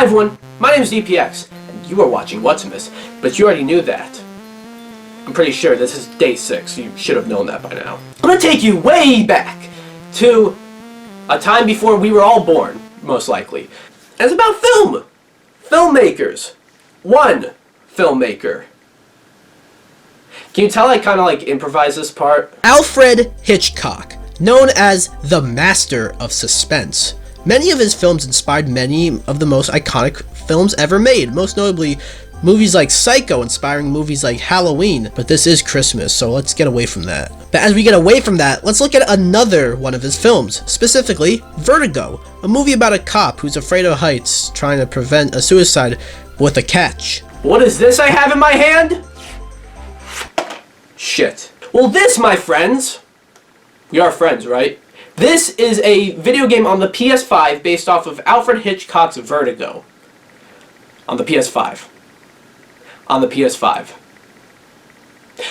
Hi everyone, my name is DPX, and you are watching Whatsmas, but you already knew that. I'm pretty sure this is day 6, you should have known that by now. I'm gonna take you way back to a time before we were all born, most likely. And it's about film! Filmmakers. One filmmaker. Can you tell I kind of like improvise this part? Alfred Hitchcock, known as the master of suspense. Many of his films inspired many of the most iconic films ever made, most notably movies like Psycho inspiring movies like Halloween, but this is Christmas, so let's get away from that. But as we get away from that, let's look at another one of his films, specifically Vertigo, a movie about a cop who's afraid of heights trying to prevent a suicide with a catch. What is this I have in my hand? Shit. Well, this, my friends, we are friends, right? This is a video game on the PS5 based off of Alfred Hitchcock's Vertigo. On the PS5. On the PS5.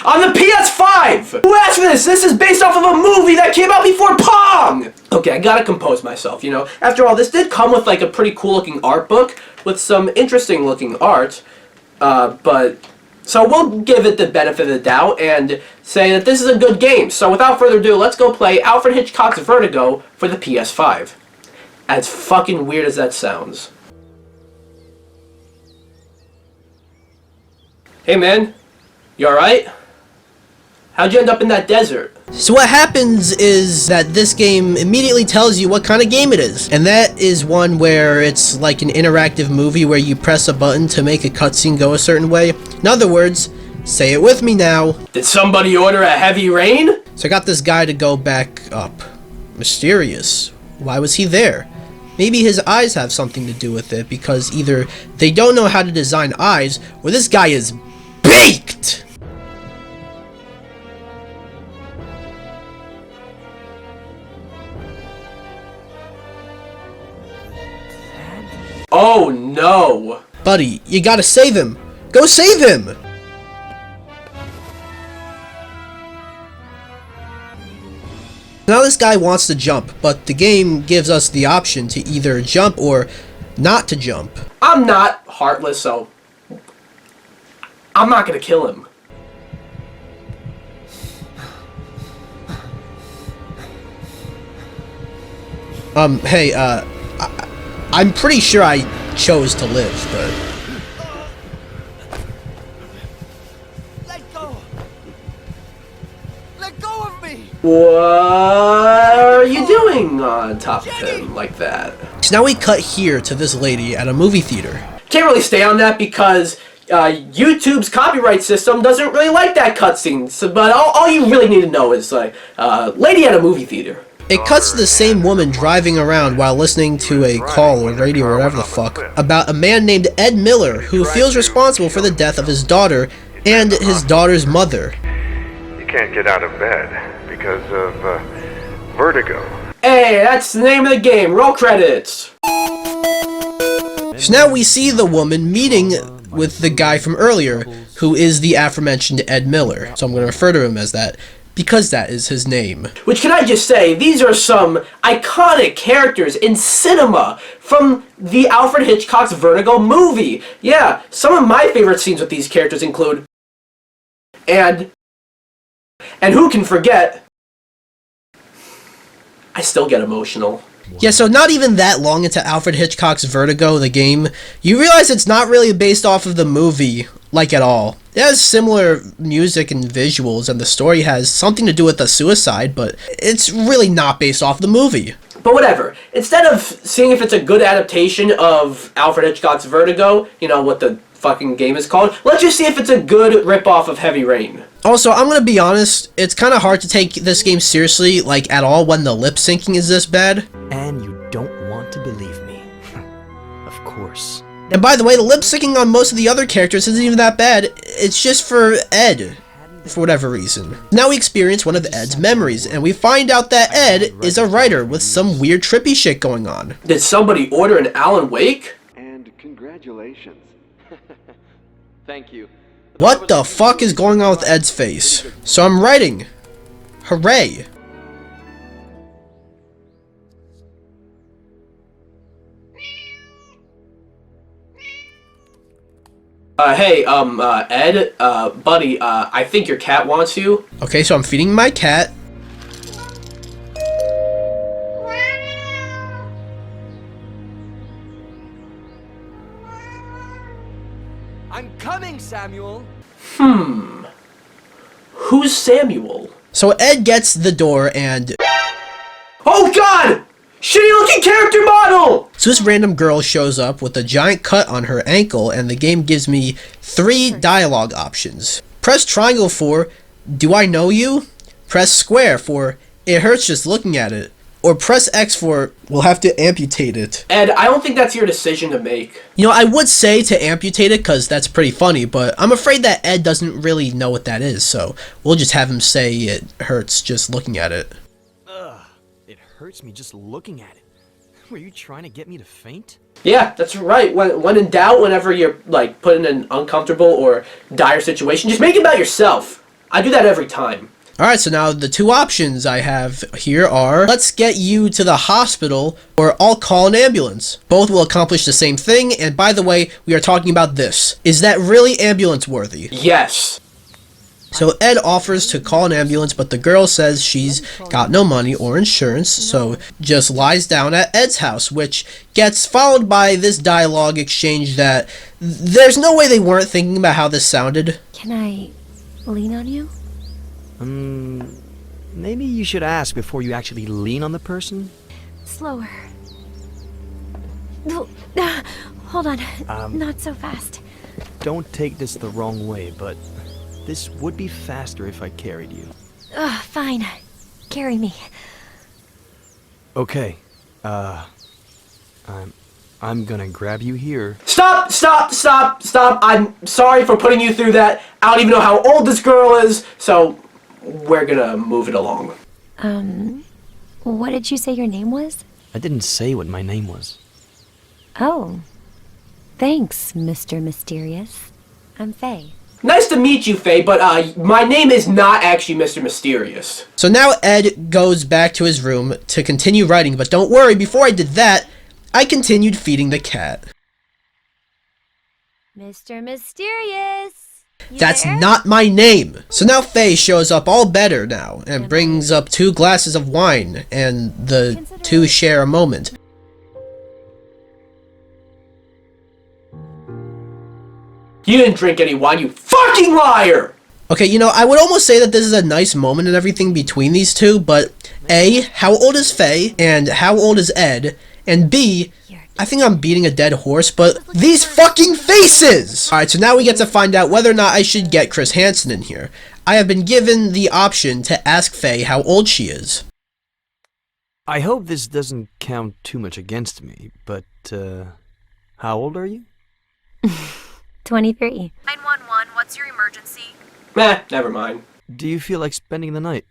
On the PS5! Who asked for this? This is based off of a movie that came out before Pong! Okay, I gotta compose myself, you know. After all, this did come with like a pretty cool looking art book with some interesting looking art, so we'll give it the benefit of the doubt and say that this is a good game. So without further ado, let's go play Alfred Hitchcock's Vertigo for the PS5. As fucking weird as that sounds. Hey man, you alright? How'd you end up in that desert? So what happens is that this game immediately tells you what kind of game it is. And that is one where it's like an interactive movie where you press a button to make a cutscene go a certain way. In other words, say it with me now. Did somebody order a heavy rain? So I got this guy to go back up. Mysterious. Why was he there? Maybe his eyes have something to do with it, because either they don't know how to design eyes, or this guy is baked! Oh no! Buddy, you gotta save him! Go save him! Now this guy wants to jump, but the game gives us the option to either jump or not to jump. I'm not heartless, so I'm not gonna kill him. Hey, I'm pretty sure I chose to live, but... Let go! Let go of me! What are you doing on top of him like that? So now we cut here to this lady at a movie theater. Can't really stay on that because YouTube's copyright system doesn't really like that cutscene. So, but all you really need to know is like, lady at a movie theater. It cuts to the same woman driving around while listening to a call or radio or whatever the fuck about a man named Ed Miller who feels responsible for the death of his daughter and his daughter's mother. You can't get out of bed because of vertigo. Hey, that's the name of the game. Roll credits. So now we see the woman meeting with the guy from earlier, who is the aforementioned Ed Miller. So I'm going to refer to him as that, because that is his name. Which, can I just say, these are some iconic characters in cinema from the Alfred Hitchcock's Vertigo movie. Yeah, some of my favorite scenes with these characters include... And who can forget... I still get emotional. Yeah, so not even that long into Alfred Hitchcock's Vertigo, the game, you realize it's not really based off of the movie, like at all. It has similar music and visuals, and the story has something to do with the suicide, but it's really not based off the movie. But whatever. Instead of seeing if it's a good adaptation of Alfred Hitchcock's Vertigo, you know what the fucking game is called, let's just see if it's a good ripoff of Heavy Rain. Also, I'm gonna be honest, it's kind of hard to take this game seriously, like at all, when the lip syncing is this bad. And you don't want to believe me. Of course. And by the way, the lip syncing on most of the other characters isn't even that bad. It's just for Ed, for whatever reason. Now we experience one of Ed's memories, and we find out that Ed is a writer with some weird trippy shit going on. Did somebody order an Alan Wake? And congratulations. Thank you. What the fuck is going on with Ed's face? So I'm writing. Hooray. Ed, buddy, I think your cat wants you. Okay, so I'm feeding my cat. I'm coming, Samuel. Who's Samuel? So Ed gets the door and... Oh god! Shitty looking character model! So this random girl shows up with a giant cut on her ankle, and the game gives me 3 dialogue options. Press triangle for, do I know you? Press square for, it hurts just looking at it. Or press X for, we'll have to amputate it. Ed, I don't think that's your decision to make. You know, I would say to amputate it because that's pretty funny, but I'm afraid that Ed doesn't really know what that is, so we'll just have him say it hurts just looking at it. Ugh, it hurts me just looking at it. Were you trying to get me to faint? Yeah, that's right. When in doubt, whenever you're, like, put in an uncomfortable or dire situation, just make it about yourself. I do that every time. Alright, so now the 2 options I have here are, let's get you to the hospital, or I'll call an ambulance. Both will accomplish the same thing, and by the way, we are talking about this. Is that really ambulance worthy? Yes. So Ed offers to call an ambulance, but the girl says she's got no money or insurance, so just lies down at Ed's house, which gets followed by this dialogue exchange that there's no way they weren't thinking about how this sounded. Can I lean on you? Maybe you should ask before you actually lean on the person? Slower. Hold on. Not so fast. Don't take this the wrong way, but this would be faster if I carried you. Fine. Carry me. Okay. I'm gonna grab you here. Stop! I'm sorry for putting you through that. I don't even know how old this girl is, so we're gonna move it along. What did you say your name was? I didn't say what my name was. Oh. Thanks, Mr. Mysterious. I'm Faye. Nice to meet you, Faye, but my name is not actually Mr. Mysterious. So now Ed goes back to his room to continue writing, but don't worry, before I did that, I continued feeding the cat. Mr. Mysterious! That's not my name! So now Faye shows up all better now, and brings up 2 glasses of wine, and the 2 share a moment. You didn't drink any wine, you fucking liar! Okay, you know, I would almost say that this is a nice moment and everything between these 2, but A, how old is Faye, and how old is Ed, and B, I think I'm beating a dead horse, but these fucking faces! Alright, so now we get to find out whether or not I should get Chris Hansen in here. I have been given the option to ask Faye how old she is. I hope this doesn't count too much against me, but, how old are you? 23. 911, what's your emergency? Meh, never mind. Do you feel like spending the night?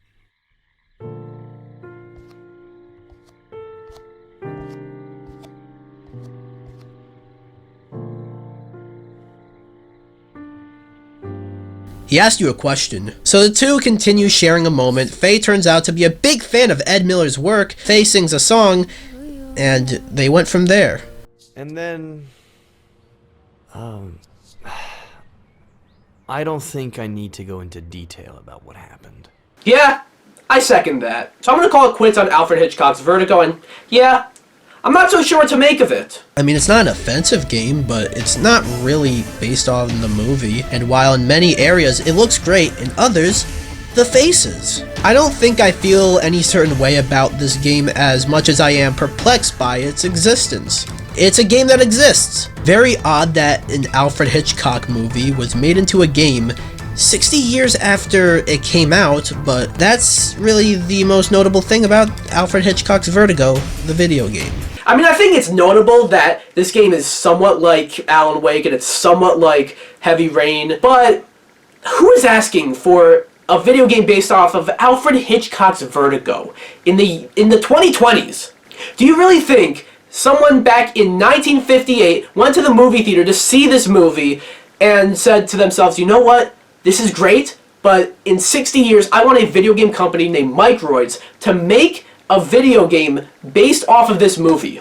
He asked you a question. So the 2 continue sharing a moment. Faye turns out to be a big fan of Ed Miller's work. Faye sings a song, and they went from there. And then... I don't think I need to go into detail about what happened. Yeah, I second that. So I'm gonna call it quits on Alfred Hitchcock's Vertigo, and yeah, I'm not so sure what to make of it. I mean, it's not an offensive game, but it's not really based on the movie. And while in many areas it looks great, in others, the faces. I don't think I feel any certain way about this game as much as I am perplexed by its existence. It's a game that exists. Very odd that an Alfred Hitchcock movie was made into a game 60 years after it came out, but that's really the most notable thing about Alfred Hitchcock's Vertigo, the video game. I mean, I think it's notable that this game is somewhat like Alan Wake and it's somewhat like Heavy Rain, but who is asking for a video game based off of Alfred Hitchcock's Vertigo in the 2020s? Do you really think someone back in 1958 went to the movie theater to see this movie and said to themselves, you know what, this is great, but in 60 years I want a video game company named Microids to make a video game based off of this movie?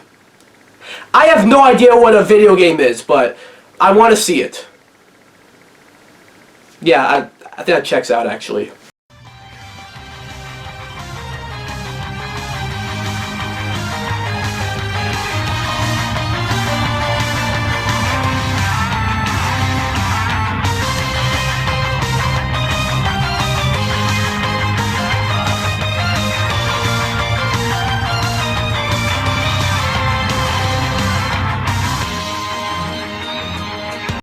I have no idea what a video game is, but I want to see it. Yeah, I think that checks out, actually.